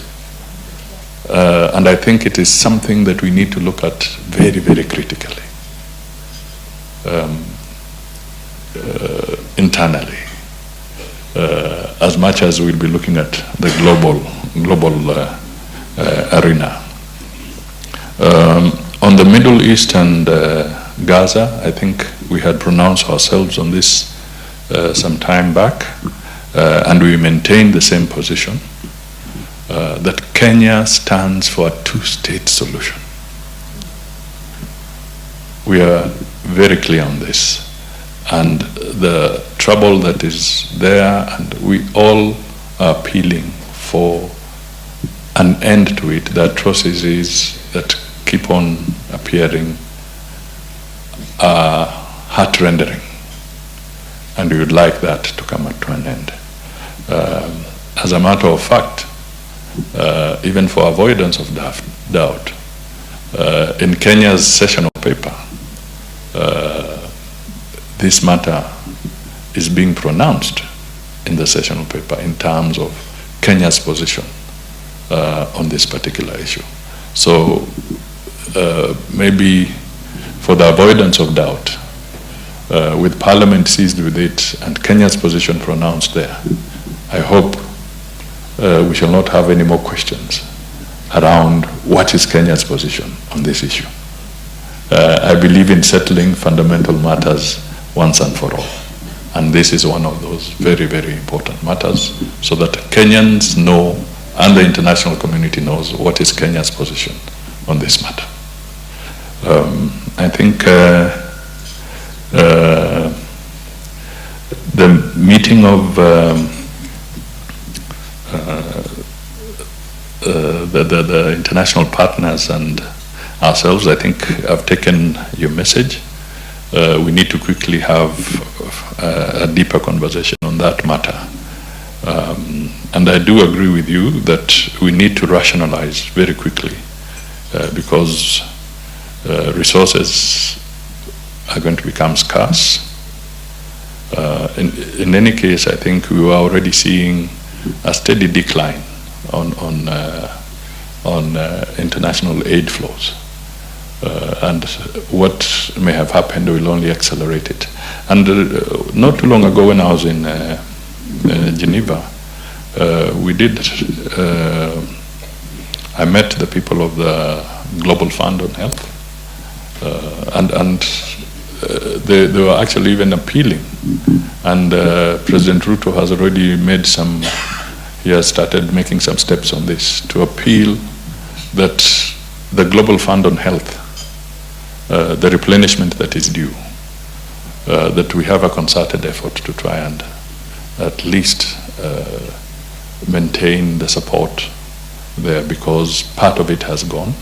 [SPEAKER 1] And I think it is something that we need to look at very, very critically, internally, as much as we'll be looking at the global arena. On the Middle East and Gaza, I think we had pronounced ourselves on this some time back, and we maintain the same position, that Kenya stands for a two-state solution. We are very clear on this, and the trouble that is there, and we all are appealing for an end to it. The atrocities that keep on appearing are heart-rendering, and we would like that to come to an end. As a matter of fact, even for avoidance of doubt, in Kenya's sessional paper, this matter is being pronounced in the sessional paper in terms of Kenya's position on this particular issue. So maybe for the avoidance of doubt, with Parliament seized with it and Kenya's position pronounced there, I hope we shall not have any more questions around what is Kenya's position on this issue. I believe in settling fundamental matters once and for all. And this is one of those very, very important matters, so that Kenyans know and the international community knows what is Kenya's position on this matter. I think the meeting of the international partners and ourselves, I think I've taken your message. We need to quickly have a deeper conversation on that matter. And I do agree with you that we need to rationalize very quickly because resources are going to become scarce. In any case, I think we were already seeing a steady decline on international aid flows. And what may have happened will only accelerate it. And not too long ago when I was in Geneva, I met the people of the Global Fund on Health, and they were actually even appealing. And President Ruto has already he has started making some steps on this to appeal that the Global Fund on Health, the replenishment that is due, that we have a concerted effort to try and at least maintain the support there, because part of it has gone.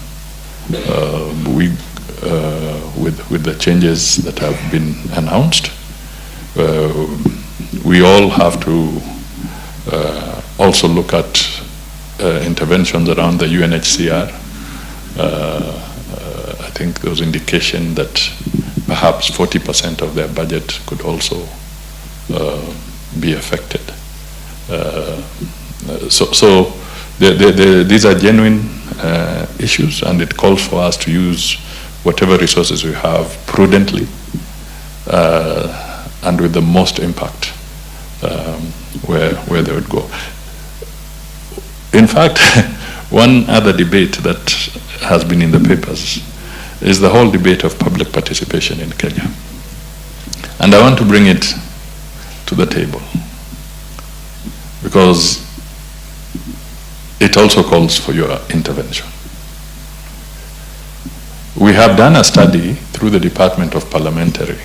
[SPEAKER 1] With the changes that have been announced, we all have to also look at interventions around the UNHCR. I think there was indication that perhaps 40% of their budget could also be affected. So these are genuine issues, and it calls for us to use whatever resources we have prudently and with the most impact where they would go. In fact, one other debate that has been in the papers is the whole debate of public participation in Kenya. And I want to bring it to the table because it also calls for your intervention. We have done a study through the Department of Parliamentary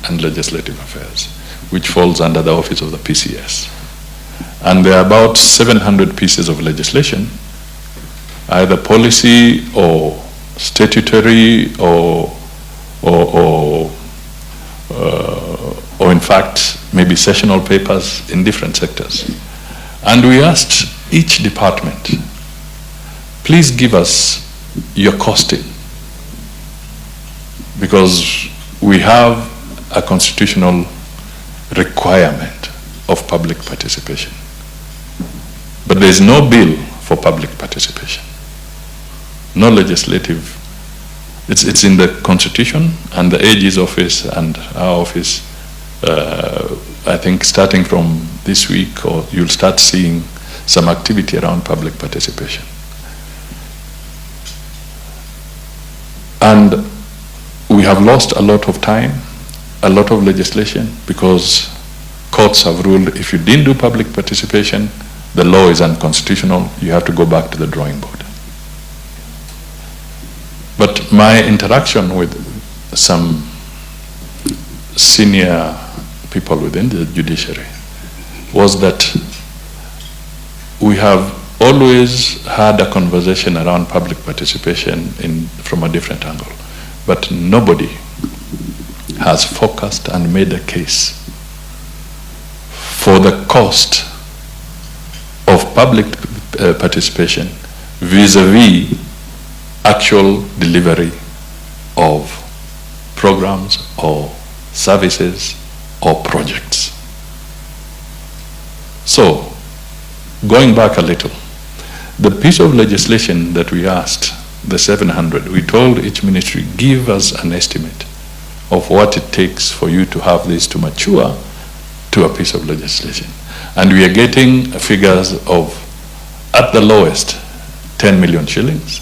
[SPEAKER 1] and Legislative Affairs, which falls under the office of the PCS. And there are about 700 pieces of legislation, either policy or statutory or in fact maybe sessional papers in different sectors. And we asked each department, please give us your costing, because we have a constitutional requirement of public participation. But there is no bill for public participation, no legislative. It's in the Constitution, and the AG's office and our office, I think starting from this week, or you'll start seeing some activity around public participation. And we have lost a lot of time, a lot of legislation, because courts have ruled if you didn't do public participation, the law is unconstitutional, you have to go back to the drawing board. But my interaction with some senior people within the judiciary was that we have always had a conversation around public participation from a different angle, but nobody has focused and made a case for the cost of public participation vis-a-vis actual delivery of programs or services or projects. So, going back a little, the piece of legislation that we asked, the 700, we told each ministry, give us an estimate of what it takes for you to have this to mature to a piece of legislation. And we are getting figures of, at the lowest, 10 million shillings,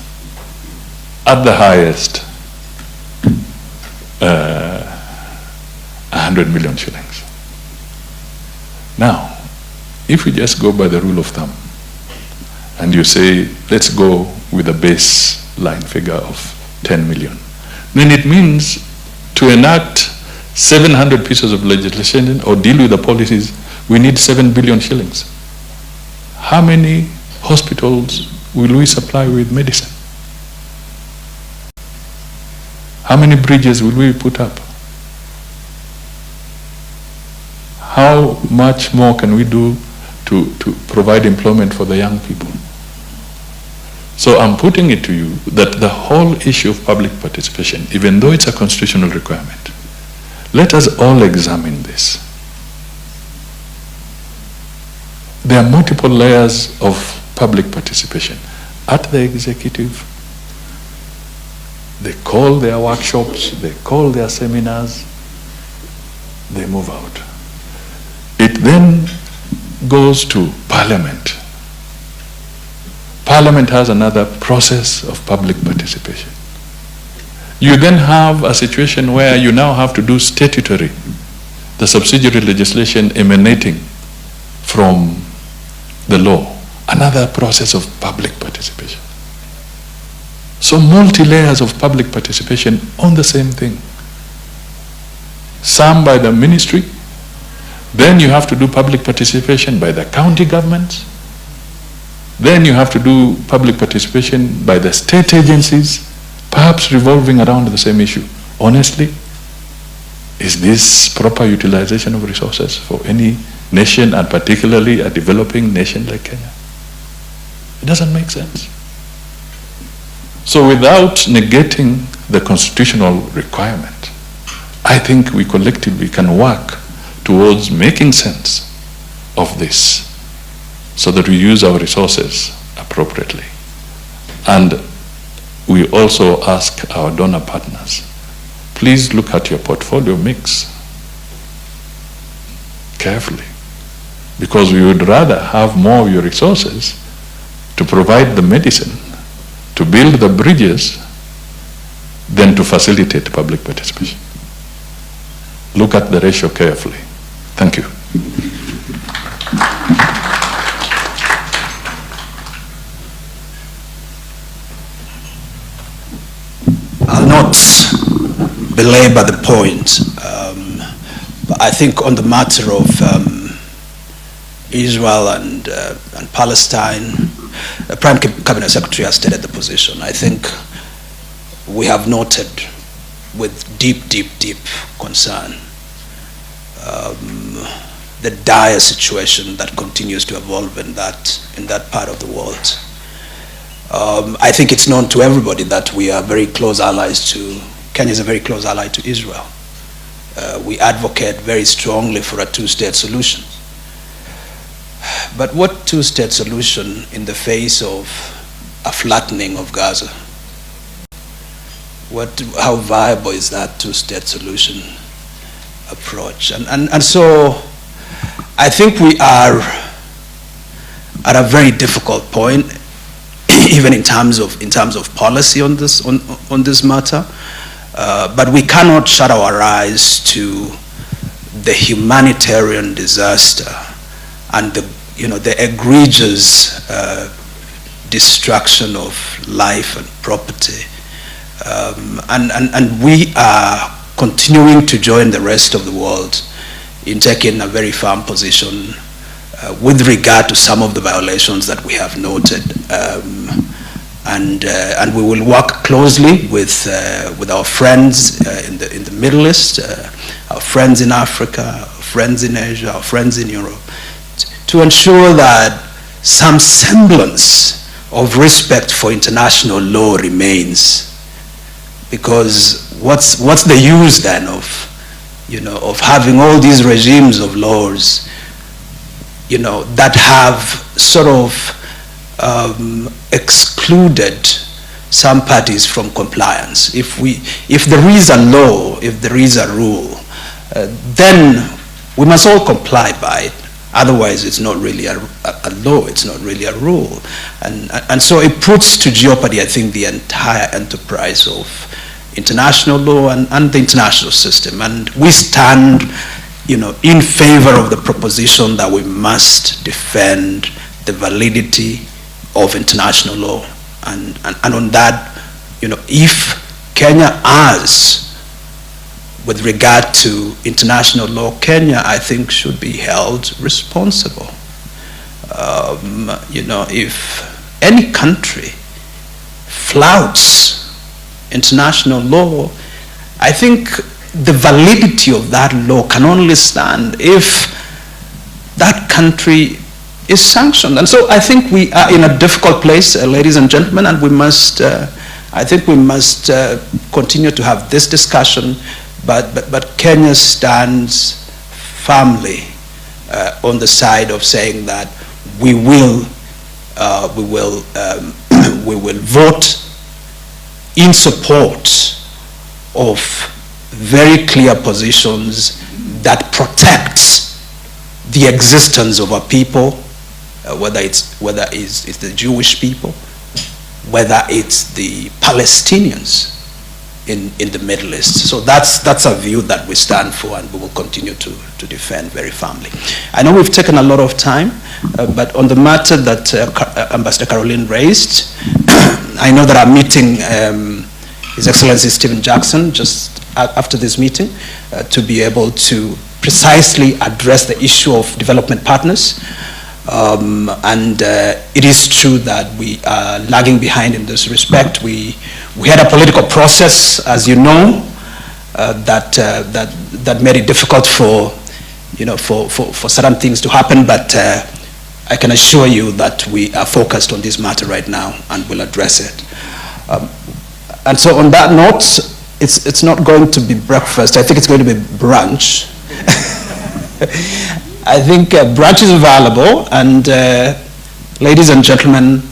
[SPEAKER 1] at the highest, 100 million shillings. Now, if we just go by the rule of thumb, and you say, let's go with a baseline figure of 10 million, then it means to enact 700 pieces of legislation or deal with the policies, we need 7 billion shillings. How many hospitals will we supply with medicine? How many bridges will we put up? How much more can we do to provide employment for the young people? So I'm putting it to you that the whole issue of public participation, even though it's a constitutional requirement, let us all examine this. There are multiple layers of public participation. At the executive, they call their workshops, they call their seminars, they move out. It then goes to Parliament. Parliament has another process of public participation. You then have a situation where you now have to do statutory, the subsidiary legislation emanating from the law, another process of public participation. So multi-layers of public participation on the same thing. Some by the ministry, then you have to do public participation by the county governments, then you have to do public participation by the state agencies, perhaps revolving around the same issue. Honestly, is this proper utilization of resources for any nation, and particularly a developing nation like Kenya? It doesn't make sense. So without negating the constitutional requirement, I think we collectively can work towards making sense of this so that we use our resources appropriately. And we also ask our donor partners, please look at your portfolio mix carefully, because we would rather have more of your resources to provide the medicine, to build the bridges, than to facilitate public participation. Look at the ratio carefully. Thank you.
[SPEAKER 2] I'll not belabor the point, but I think on the matter of Israel and Palestine, the Prime Cabinet Secretary has stated the position. I think we have noted with deep concern the dire situation that continues to evolve in that part of the world. I think it's known to everybody that we are very close allies to, Kenya is a very close ally to Israel. We advocate very strongly for a two-state solution. But what two-state solution in the face of a flattening of Gaza? How viable is that two-state solution approach? And so I think we are at a very difficult point, even in terms of policy on this matter. But we cannot shut our eyes to the humanitarian disaster and the egregious destruction of life and property. And we are continuing to join the rest of the world in taking a very firm position with regard to some of the violations that we have noted. And we will work closely with our friends in the Middle East, our friends in Africa, our friends in Asia, our friends in Europe, to ensure that some semblance of respect for international law remains. Because what's the use then of having all these regimes of laws, that have sort of excluded some parties from compliance? If there is a law, if there is a rule, then we must all comply by it. Otherwise, it's not really a law, it's not really a rule. And so it puts to jeopardy, I think, the entire enterprise of international law and the international system. And we stand, in favor of the proposition that we must defend the validity of international law. And on that, if Kenya has, with regard to international law, Kenya, I think, should be held responsible. If any country flouts international law, I think the validity of that law can only stand if that country is sanctioned. And so I think we are in a difficult place, ladies and gentlemen, and we must, I think we must continue to have this discussion, but Kenya stands firmly on the side of saying that we will vote in support of very clear positions that protect the existence of our people, whether it's the Jewish people, whether it's the Palestinians in the Middle East. So that's a view that we stand for, and we will continue to defend very firmly. I know we've taken a lot of time, but on the matter that Ambassador Caroline raised, I know that our meeting, His Excellency Stephen Jackson, just after this meeting, to be able to precisely address the issue of development partners. And it is true that we are lagging behind in this respect. We had a political process, as you know, that made it difficult for certain things to happen. But I can assure you that we are focused on this matter right now and will address it. And so, on that note, it's not going to be breakfast. I think it's going to be brunch. I think brunch is available, and ladies and gentlemen,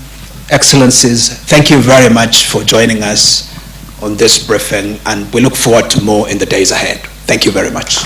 [SPEAKER 2] excellencies, thank you very much for joining us on this briefing, and we look forward to more in the days ahead. Thank you very much.